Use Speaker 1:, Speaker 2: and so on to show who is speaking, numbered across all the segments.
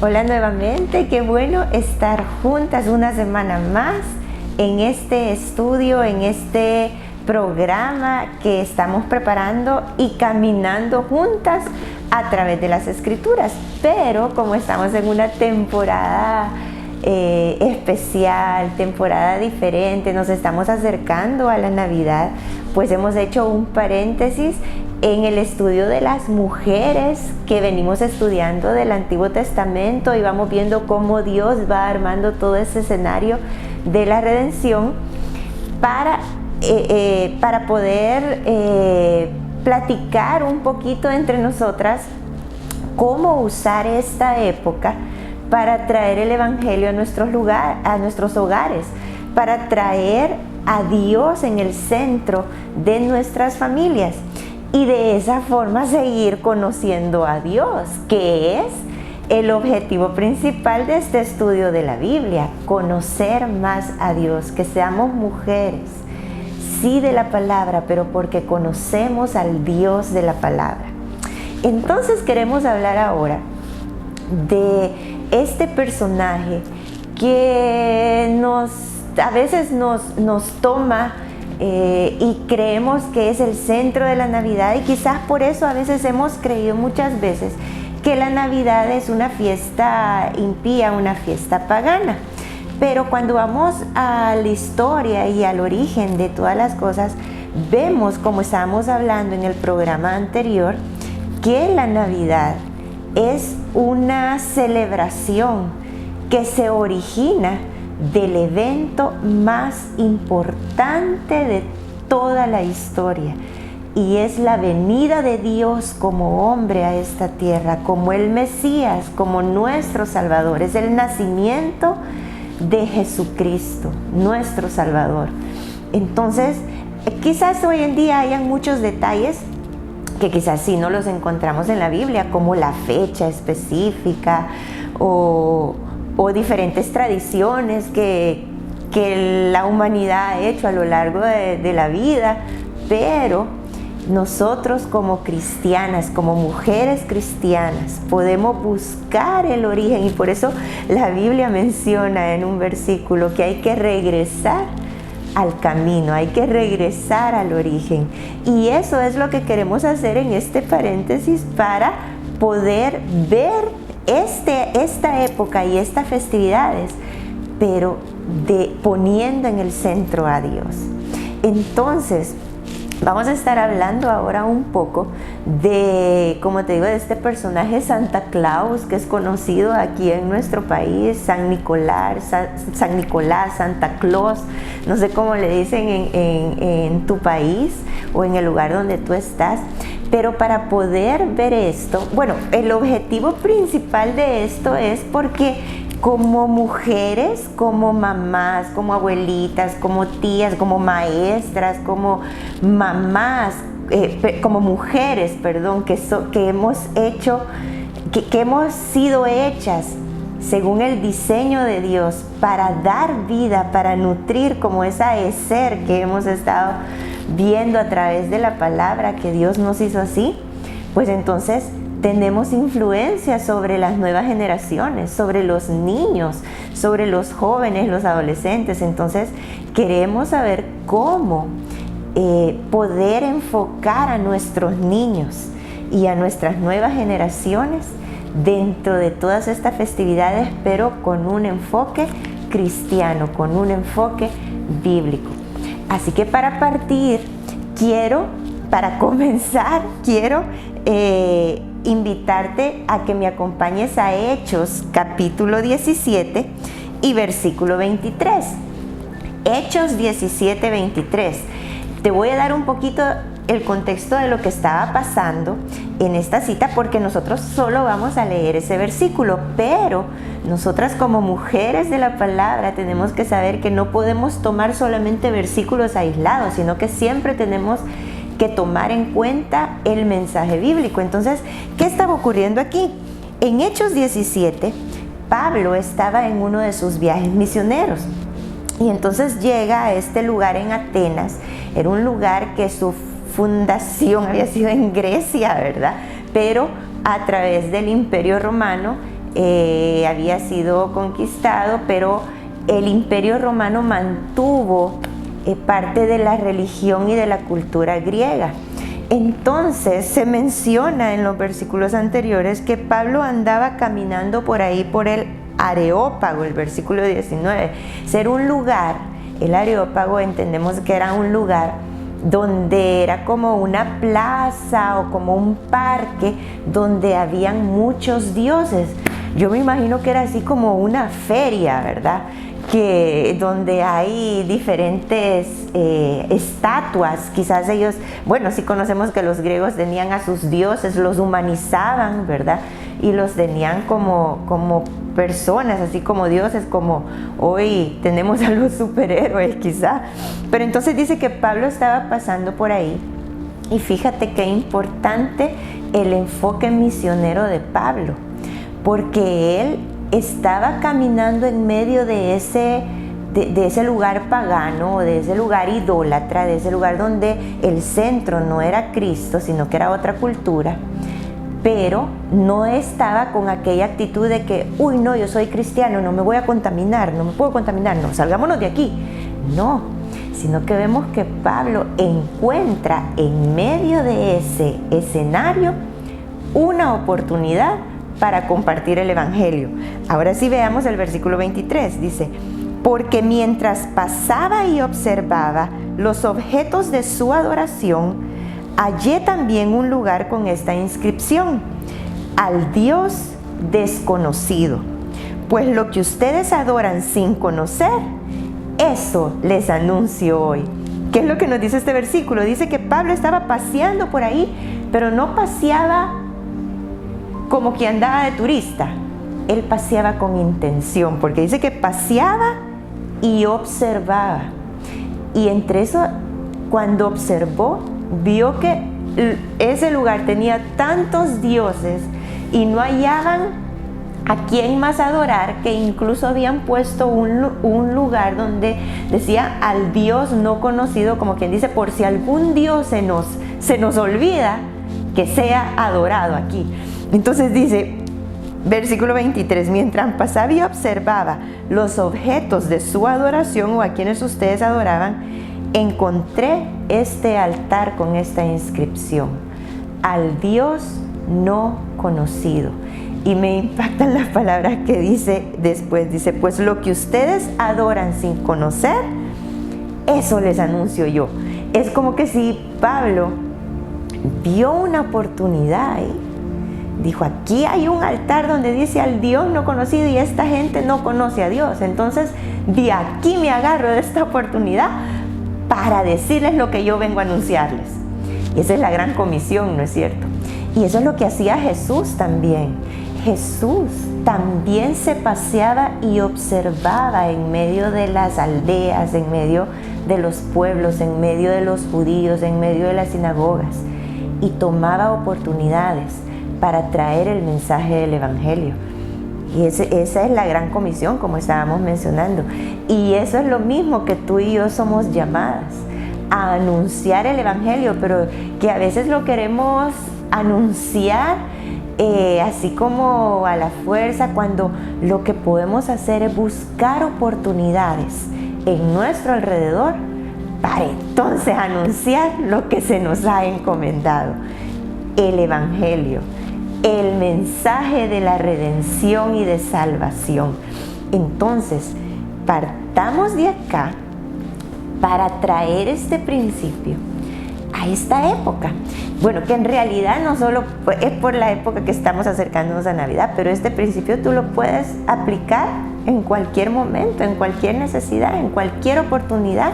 Speaker 1: Hola nuevamente, qué bueno estar juntas una semana más en este estudio, en este programa que estamos preparando y caminando juntas a través de las escrituras. Pero como estamos en una temporada especial, temporada diferente, nos estamos acercando a la Navidad, pues hemos hecho un paréntesis en el estudio de las mujeres que venimos estudiando del Antiguo Testamento y vamos viendo cómo Dios va armando todo ese escenario de la redención para poder platicar un poquito entre nosotras cómo usar esta época para traer el Evangelio a nuestros hogares, para traer a Dios en el centro de nuestras familias. Y de esa forma seguir conociendo a Dios, que es el objetivo principal de este estudio de la Biblia, conocer más a Dios, que seamos mujeres, sí de la palabra, pero porque conocemos al Dios de la palabra. Entonces queremos hablar ahora de este personaje que a veces nos toma y creemos que es el centro de la Navidad, y quizás por eso a veces hemos creído muchas veces que la Navidad es una fiesta impía, una fiesta pagana. Pero cuando vamos a la historia y al origen de todas las cosas, vemos, como estábamos hablando en el programa anterior, que la Navidad es una celebración que se origina del evento más importante de toda la historia, y es la venida de Dios como hombre a esta tierra, como el Mesías, como nuestro Salvador. Es el nacimiento de Jesucristo, nuestro Salvador. Entonces, quizás hoy en día hayan muchos detalles que quizás sí no los encontramos en la Biblia, como la fecha específica o diferentes tradiciones que la humanidad ha hecho a lo largo de la vida, pero nosotros como cristianas, como mujeres cristianas, podemos buscar el origen, y por eso la Biblia menciona en un versículo que hay que regresar al camino, hay que regresar al origen, y eso es lo que queremos hacer en este paréntesis para poder ver esta época y estas festividades, pero poniendo en el centro a Dios. Entonces, vamos a estar hablando ahora un poco de, como te digo, de este personaje Santa Claus, que es conocido aquí en nuestro país, San Nicolás, Santa Claus, no sé cómo le dicen en tu país o en el lugar donde tú estás. Pero para poder ver esto, bueno, el objetivo principal de esto es porque como mujeres, como mamás, como abuelitas, como tías, como maestras, como mamás, como mujeres, perdón, que hemos sido hechas según el diseño de Dios para dar vida, para nutrir como esa ser que hemos estado viendo a través de la palabra, que Dios nos hizo así, pues entonces tenemos influencia sobre las nuevas generaciones, sobre los niños, sobre los jóvenes, los adolescentes. Entonces queremos saber cómo poder enfocar a nuestros niños y a nuestras nuevas generaciones dentro de todas estas festividades, pero con un enfoque cristiano, con un enfoque bíblico. Así que para partir, para comenzar, quiero invitarte a que me acompañes a Hechos capítulo 17 y versículo 23. Hechos 17, 23. Te voy a dar un poquito el contexto de lo que estaba pasando en esta cita, porque nosotros solo vamos a leer ese versículo, pero nosotras como mujeres de la palabra tenemos que saber que no podemos tomar solamente versículos aislados, sino que siempre tenemos que tomar en cuenta el mensaje bíblico. Entonces, ¿qué estaba ocurriendo aquí? En Hechos 17, Pablo estaba en uno de sus viajes misioneros, y entonces llega a este lugar en Atenas. Era un lugar que su fundación había sido en Grecia, ¿verdad? Pero a través del Imperio Romano había sido conquistado, pero el Imperio Romano mantuvo parte de la religión y de la cultura griega. Entonces se menciona en los versículos anteriores que Pablo andaba caminando por ahí por el Areópago, el versículo 19. Ser un lugar, el Areópago entendemos que era un lugar donde era como una plaza o como un parque donde habían muchos dioses. Yo me imagino que era así como una feria, ¿verdad? Donde hay diferentes estatuas. Quizás ellos, bueno, sí conocemos que los griegos tenían a sus dioses, los humanizaban, ¿verdad? Y los tenían como personas, así como dioses, como hoy tenemos a los superhéroes quizá. Pero entonces dice que Pablo estaba pasando por ahí, y fíjate qué importante el enfoque misionero de Pablo, porque él estaba caminando en medio de ese lugar pagano, de ese lugar idólatra, de ese lugar donde el centro no era Cristo, sino que era otra cultura, pero no estaba con aquella actitud de que, uy, no, yo soy cristiano, no me voy a contaminar, no me puedo contaminar, no, salgámonos de aquí. No, sino que vemos que Pablo encuentra en medio de ese escenario una oportunidad para compartir el evangelio. Ahora sí veamos el versículo 23, dice: porque mientras pasaba y observaba los objetos de su adoración, hallé también un lugar con esta inscripción: al Dios desconocido. Pues lo que ustedes adoran sin conocer, eso les anuncio hoy. ¿Qué es lo que nos dice este versículo? Dice que Pablo estaba paseando por ahí, pero no paseaba como que andaba de turista. Él paseaba con intención, porque dice que paseaba y observaba. Y entre eso, cuando observó, vio que ese lugar tenía tantos dioses y no hallaban a quién más adorar, que incluso habían puesto un lugar donde decía al Dios no conocido, como quien dice, por si algún Dios se nos olvida, que sea adorado aquí. Entonces dice, versículo 23, mientras pasaba y observaba los objetos de su adoración, o a quienes ustedes adoraban, encontré este altar con esta inscripción: al Dios no conocido. Y me impactan las palabras que dice después. Dice, pues lo que ustedes adoran sin conocer, eso les anuncio yo. Es como que si Pablo vio una oportunidad ahí. Dijo, aquí hay un altar donde dice al Dios no conocido, y esta gente no conoce a Dios. Entonces, de aquí me agarro de esta oportunidad para decirles lo que yo vengo a anunciarles. Y esa es la gran comisión, ¿no es cierto? Y eso es lo que hacía Jesús también. Jesús también se paseaba y observaba en medio de las aldeas, en medio de los pueblos, en medio de los judíos, en medio de las sinagogas, y tomaba oportunidades para traer el mensaje del evangelio. Y esa es la gran comisión, como estábamos mencionando. Y eso es lo mismo que tú y yo somos llamadas a anunciar el evangelio, pero que a veces lo queremos anunciar así como a la fuerza, cuando lo que podemos hacer es buscar oportunidades en nuestro alrededor para entonces anunciar lo que se nos ha encomendado: el evangelio, el mensaje de la redención y de salvación. Entonces, partamos de acá para traer este principio a esta época. Bueno, que en realidad no solo es por la época que estamos acercándonos a Navidad, pero este principio tú lo puedes aplicar en cualquier momento, en cualquier necesidad, en cualquier oportunidad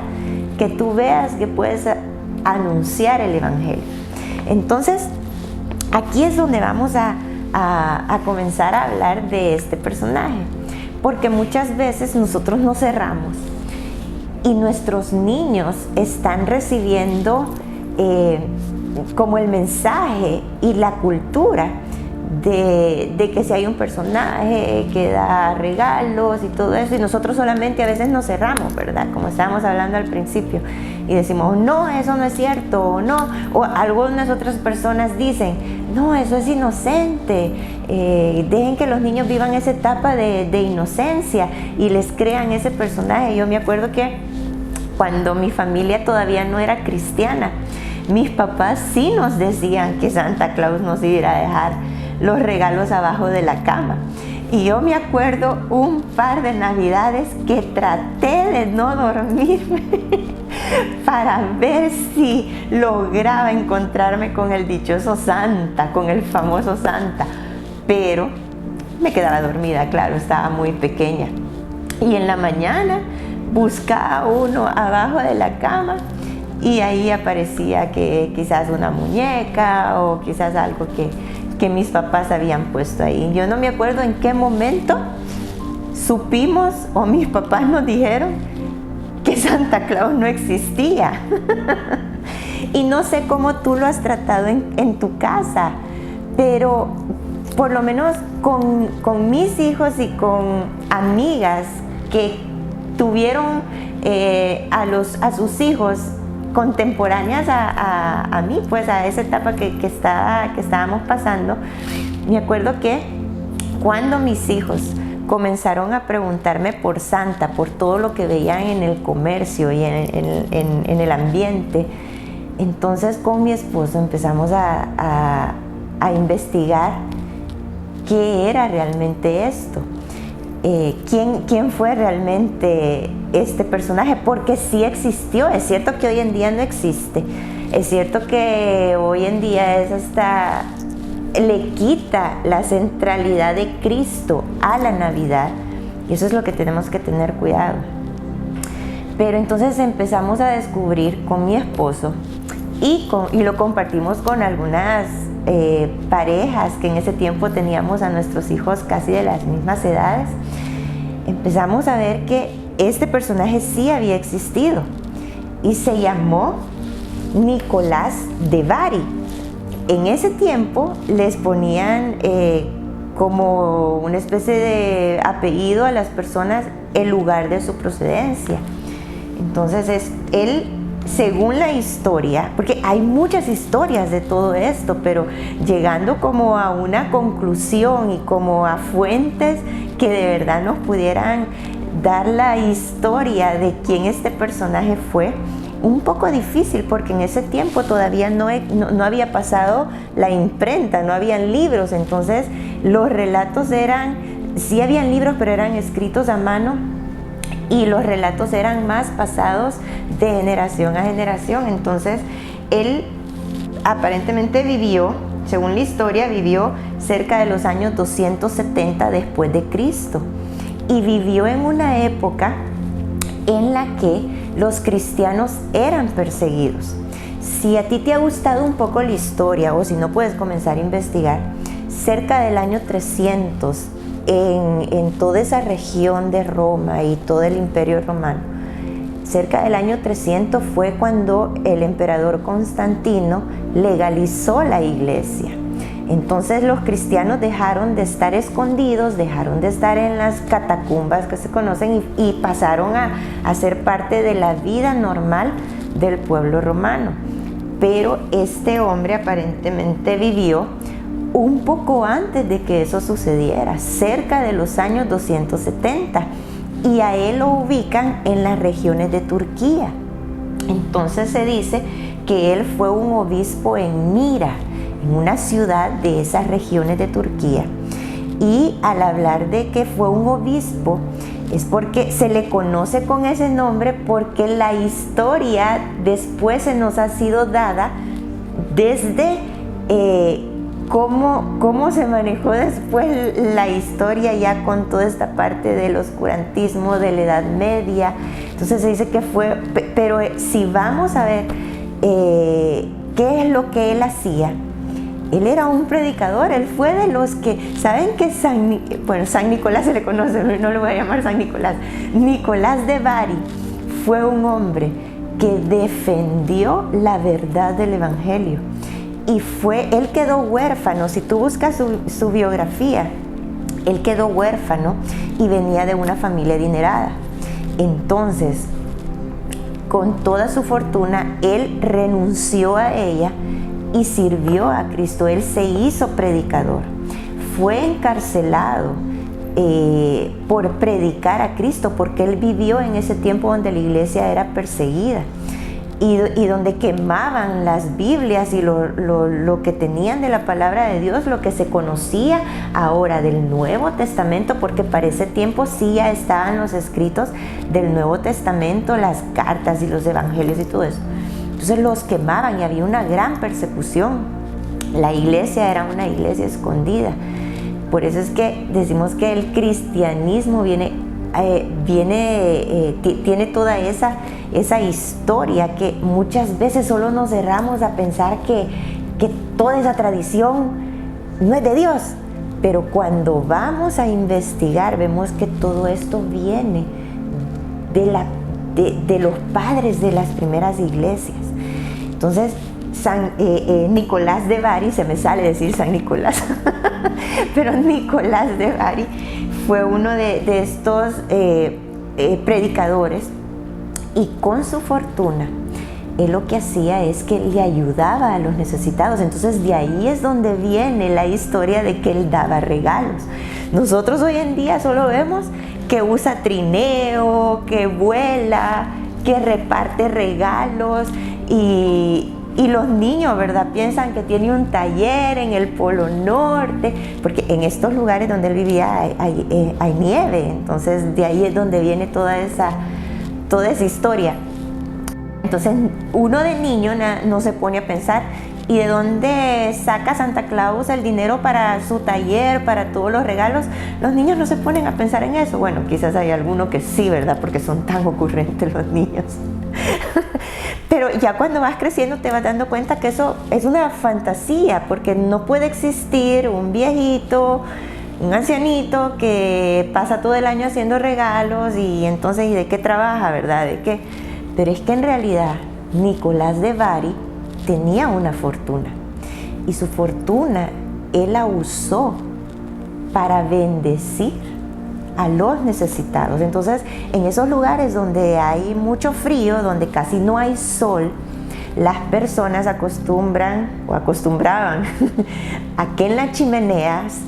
Speaker 1: que tú veas que puedes anunciar el evangelio. Entonces, aquí es donde vamos a comenzar a hablar de este personaje, porque muchas veces nosotros nos cerramos y nuestros niños están recibiendo como el mensaje y la cultura de que si hay un personaje que da regalos y todo eso, y nosotros solamente a veces nos cerramos, ¿verdad? Como estábamos hablando al principio. y decimos, no, eso no es cierto, o no, o algunas otras personas dicen, no, eso es inocente, dejen que los niños vivan esa etapa de inocencia y les crean ese personaje. Yo me acuerdo que cuando mi familia todavía no era cristiana, mis papás sí nos decían que Santa Claus nos iba a dejar los regalos abajo de la cama. Y yo me acuerdo un par de navidades que traté de no dormirme para ver si lograba encontrarme con el dichoso Santa, con el famoso Santa. Pero me quedaba dormida, claro, estaba muy pequeña. Y en la mañana buscaba uno abajo de la cama y ahí aparecía que quizás una muñeca o quizás algo que mis papás habían puesto ahí. Yo no me acuerdo en qué momento supimos o mis papás nos dijeron que Santa Claus no existía. Y no sé cómo tú lo has tratado en tu casa, pero por lo menos con mis hijos y con amigas que tuvieron a sus hijos contemporáneas a mí, pues a esa etapa que estábamos pasando, me acuerdo que cuando mis hijos comenzaron a preguntarme por Santa, por todo lo que veían en el comercio y en el ambiente, entonces con mi esposo empezamos a investigar qué era realmente esto. ¿Quién fue realmente este personaje? Porque sí existió. Es cierto que hoy en día no existe. Es cierto que hoy en día le quita la centralidad de Cristo a la Navidad. Y eso es lo que tenemos que tener cuidado. Pero entonces empezamos a descubrir con mi esposo y lo compartimos con algunas parejas que en ese tiempo teníamos a nuestros hijos casi de las mismas edades. Empezamos a ver que este personaje sí había existido y se llamó Nicolás de Bari. En ese tiempo les ponían como una especie de apellido a las personas el lugar de su procedencia. Entonces él, según la historia, porque hay muchas historias de todo esto, pero llegando como a una conclusión y como a fuentes que de verdad nos pudieran dar la historia de quién este personaje fue, un poco difícil porque en ese tiempo todavía no había pasado la imprenta, no habían libros, entonces los relatos sí habían libros, pero eran escritos a mano y los relatos eran más pasados de generación a generación. Entonces él aparentemente vivió, según la historia, vivió cerca de los años 270 después de Cristo y vivió en una época en la que los cristianos eran perseguidos. Si a ti te ha gustado un poco la historia o si no, puedes comenzar a investigar, cerca del año 300 en toda esa región de Roma y todo el Imperio Romano, cerca del año 300 fue cuando el emperador Constantino legalizó la iglesia. Entonces los cristianos dejaron de estar escondidos, dejaron de estar en las catacumbas que se conocen y pasaron a ser parte de la vida normal del pueblo romano. Pero este hombre aparentemente vivió un poco antes de que eso sucediera, cerca de los años 270, y a él lo ubican en las regiones de Turquía. Entonces se dice que él fue un obispo en Mira, en una ciudad de esas regiones de Turquía. Y al hablar de que fue un obispo, es porque se le conoce con ese nombre porque la historia después se nos ha sido dada desde cómo se manejó después la historia ya con toda esta parte del oscurantismo de la Edad Media. Entonces se dice que fue, pero si vamos a ver qué es lo que él hacía, él era un predicador. Él fue de los que, ¿saben que San Nicolás se le conoce? No le voy a llamar San Nicolás. Nicolás de Bari fue un hombre que defendió la verdad del Evangelio. Y él quedó huérfano. Si tú buscas su biografía, él quedó huérfano y venía de una familia adinerada. Entonces, con toda su fortuna, él renunció a ella y sirvió a Cristo. Él se hizo predicador. Fue encarcelado por predicar a Cristo, porque él vivió en ese tiempo donde la iglesia era perseguida y donde quemaban las Biblias y lo que tenían de la palabra de Dios, lo que se conocía ahora del Nuevo Testamento, porque para ese tiempo sí ya estaban los escritos del Nuevo Testamento, las cartas y los evangelios y todo eso. Entonces los quemaban y había una gran persecución. La iglesia era una iglesia escondida. Por eso es que decimos que el cristianismo tiene toda esa historia, que muchas veces solo nos cerramos a pensar que toda esa tradición no es de Dios. Pero cuando vamos a investigar, vemos que todo esto viene de los padres de las primeras iglesias. Entonces, San Nicolás de Bari, se me sale decir San Nicolás, pero Nicolás de Bari fue uno de estos predicadores, y con su fortuna él lo que hacía es que le ayudaba a los necesitados. Entonces de ahí es donde viene la historia de que él daba regalos. Nosotros hoy en día solo vemos que usa trineo, que vuela, que reparte regalos, y los niños, ¿verdad?, piensan que tiene un taller en el Polo Norte, porque en estos lugares donde él vivía hay nieve. Entonces de ahí es donde viene toda esa historia. Entonces uno de niño no se pone a pensar, ¿y de dónde saca Santa Claus el dinero para su taller, para todos los regalos? Los niños no se ponen a pensar en eso. Bueno, quizás hay alguno que sí, ¿verdad?, porque son tan ocurrentes los niños. Pero ya cuando vas creciendo te vas dando cuenta que eso es una fantasía, porque no puede existir un viejito, un ancianito que pasa todo el año haciendo regalos, y entonces, ¿y de qué trabaja, verdad? ¿De qué? Pero es que en realidad Nicolás de Bari tenía una fortuna, y su fortuna él la usó para bendecir a los necesitados. Entonces, en esos lugares donde hay mucho frío, donde casi no hay sol, las personas acostumbraban a que en las chimeneas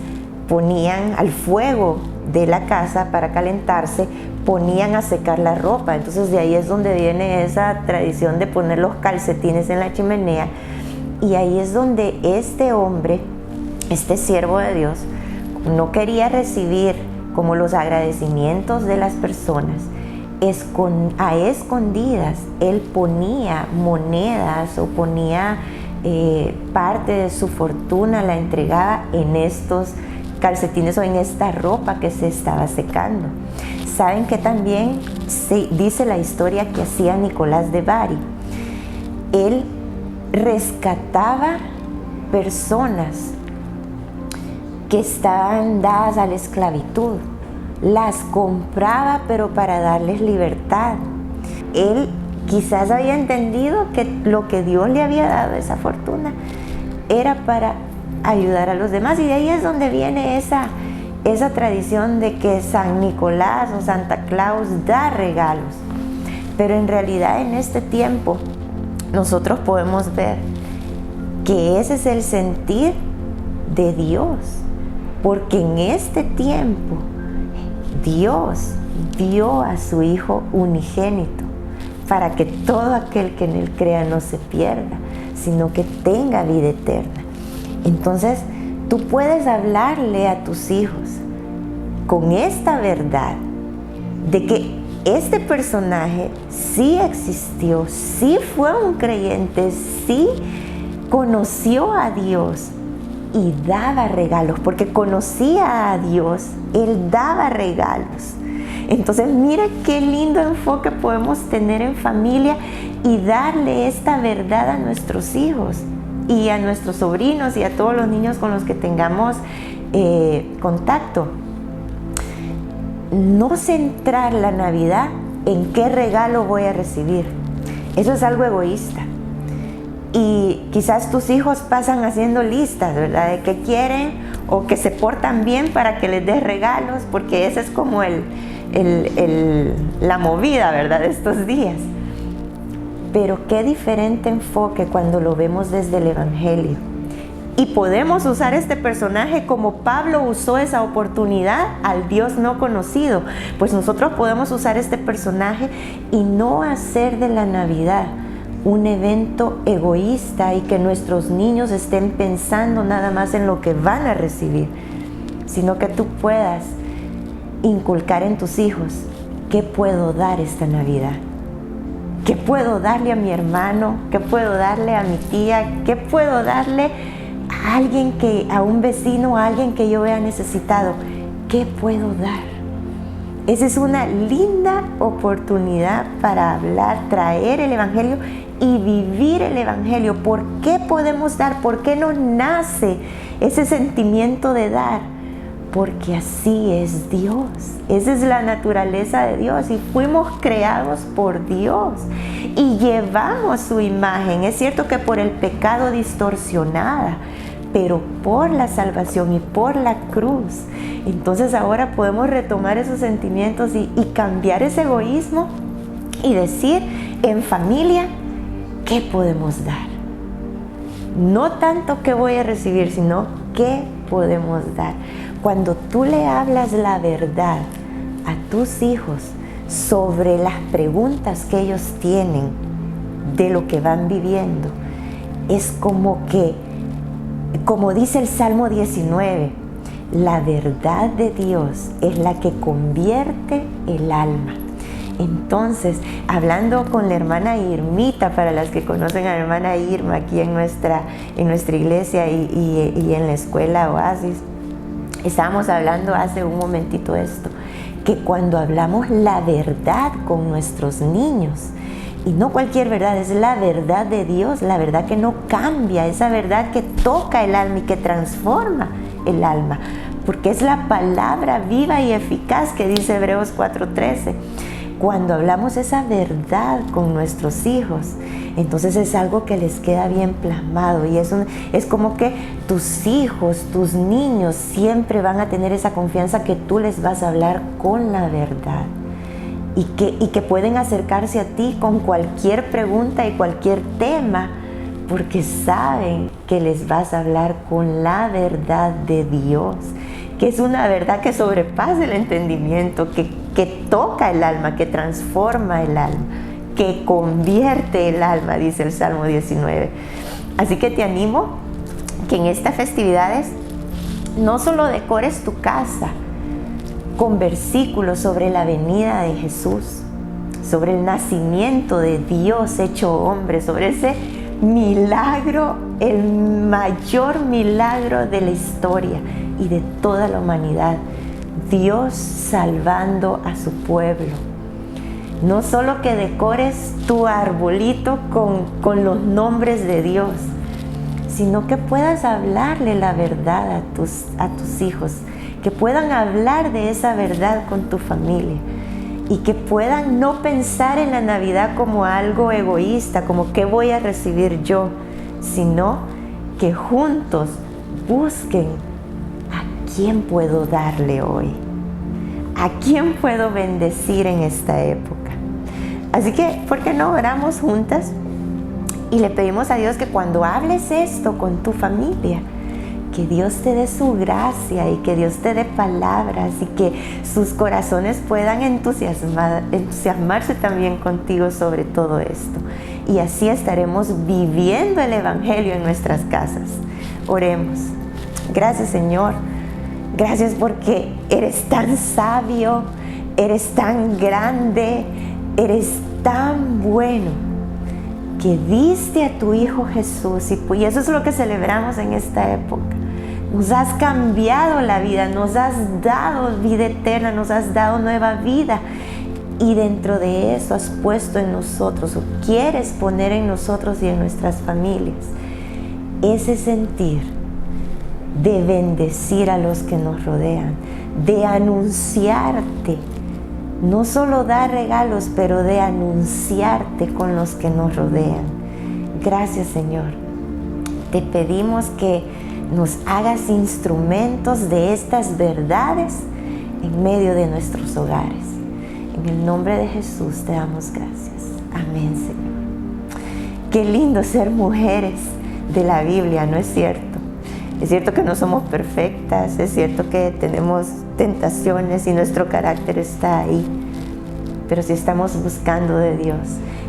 Speaker 1: ponían al fuego de la casa para calentarse, ponían a secar la ropa. Entonces de ahí es donde viene esa tradición de poner los calcetines en la chimenea, y ahí es donde este hombre, este siervo de Dios, no quería recibir como los agradecimientos de las personas. A escondidas él ponía monedas o ponía parte de su fortuna, la entregaba en estos calcetines o en esta ropa que se estaba secando. Saben que también se dice la historia que hacía Nicolás de Bari. Él rescataba personas que estaban dadas a la esclavitud, las compraba, pero para darles libertad. Él quizás había entendido que lo que Dios le había dado, esa fortuna, era para ayudar a los demás, y de ahí es donde viene esa tradición de que San Nicolás o Santa Claus da regalos. Pero en realidad en este tiempo nosotros podemos ver que ese es el sentir de Dios, porque en este tiempo Dios dio a su Hijo unigénito para que todo aquel que en él crea no se pierda, sino que tenga vida eterna. Entonces tú puedes hablarle a tus hijos con esta verdad de que este personaje sí existió, sí fue un creyente, sí conoció a Dios y daba regalos, porque conocía a Dios, él daba regalos. Entonces mira qué lindo enfoque podemos tener en familia y darle esta verdad a nuestros hijos y a nuestros sobrinos y a todos los niños con los que tengamos contacto. No centrar la Navidad en qué regalo voy a recibir. Eso es algo egoísta. Y quizás tus hijos pasan haciendo listas, ¿verdad?, de qué quieren o que se portan bien para que les des regalos, porque esa es como la movida, ¿verdad?, de estos días. Pero qué diferente enfoque cuando lo vemos desde el Evangelio. Y podemos usar este personaje como Pablo usó esa oportunidad al Dios no conocido. Pues nosotros podemos usar este personaje y no hacer de la Navidad un evento egoísta y que nuestros niños estén pensando nada más en lo que van a recibir, sino que tú puedas inculcar en tus hijos: ¿qué puedo dar esta Navidad? ¿Qué puedo darle a mi hermano? ¿Qué puedo darle a mi tía? ¿Qué puedo darle a alguien a un vecino, a alguien que yo vea necesitado? ¿Qué puedo dar? Esa es una linda oportunidad para hablar, traer el Evangelio y vivir el Evangelio. ¿Por qué podemos dar? ¿Por qué nos nace ese sentimiento de dar? Porque así es Dios. Esa es la naturaleza de Dios y fuimos creados por Dios y llevamos su imagen. Es cierto que por el pecado distorsionada, pero por la salvación y por la cruz. Entonces ahora podemos retomar esos sentimientos y cambiar ese egoísmo y decir en familia: ¿qué podemos dar? No tanto qué voy a recibir, sino qué podemos dar. Cuando tú le hablas la verdad a tus hijos sobre las preguntas que ellos tienen de lo que van viviendo, es como dice el Salmo 19, la verdad de Dios es la que convierte el alma. Entonces, hablando con la hermana Irmita, para las que conocen a la hermana Irma aquí en nuestra iglesia y en la escuela Oasis, estábamos hablando hace un momentito esto, que cuando hablamos la verdad con nuestros niños, y no cualquier verdad, es la verdad de Dios, la verdad que no cambia, esa verdad que toca el alma y que transforma el alma, porque es la palabra viva y eficaz que dice Hebreos 4:13. Cuando hablamos esa verdad con nuestros hijos, entonces es algo que les queda bien plasmado y es como que tus hijos, tus niños siempre van a tener esa confianza que tú les vas a hablar con la verdad y que pueden acercarse a ti con cualquier pregunta y cualquier tema, porque saben que les vas a hablar con la verdad de Dios, que es una verdad que sobrepasa el entendimiento, que toca el alma, que transforma el alma, que convierte el alma, dice el Salmo 19. Así que te animo que en estas festividades no solo decores tu casa con versículos sobre la venida de Jesús, sobre el nacimiento de Dios hecho hombre, sobre ese milagro, el mayor milagro de la historia y de toda la humanidad, Dios salvando a su pueblo. No solo que decores tu arbolito con los nombres de Dios, sino que puedas hablarle la verdad a tus hijos, que puedan hablar de esa verdad con tu familia y que puedan no pensar en la Navidad como algo egoísta, como qué voy a recibir yo, sino que juntos busquen a quién puedo darle hoy, a quién puedo bendecir en esta época. Así que, ¿por qué no oramos juntas y le pedimos a Dios que cuando hables esto con tu familia, que Dios te dé su gracia y que Dios te dé palabras y que sus corazones puedan entusiasmarse también contigo sobre todo esto? Y así estaremos viviendo el Evangelio en nuestras casas. Oremos. Gracias, Señor. Gracias porque eres tan sabio, eres tan grande, eres tan bueno, que diste a tu Hijo Jesús y eso es lo que celebramos en esta época. Nos has cambiado la vida, nos has dado vida eterna, nos has dado nueva vida y dentro de eso has puesto en nosotros o quieres poner en nosotros y en nuestras familias ese sentir de bendecir a los que nos rodean, de anunciarte, no solo dar regalos, pero de anunciarte con los que nos rodean. Gracias, Señor. Te pedimos que nos hagas instrumentos de estas verdades en medio de nuestros hogares. En el nombre de Jesús te damos gracias. Amén, Señor. Qué lindo ser mujeres de la Biblia, ¿no es cierto? Es cierto que no somos perfectas, es cierto que tenemos tentaciones y nuestro carácter está ahí, pero si estamos buscando de Dios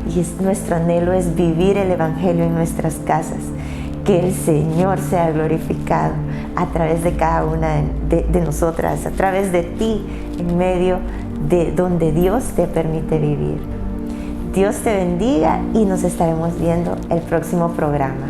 Speaker 1: y nuestro anhelo es vivir el Evangelio en nuestras casas, que el Señor sea glorificado a través de cada una de nosotras, a través de ti, en medio de donde Dios te permite vivir. Dios te bendiga y nos estaremos viendo el próximo programa.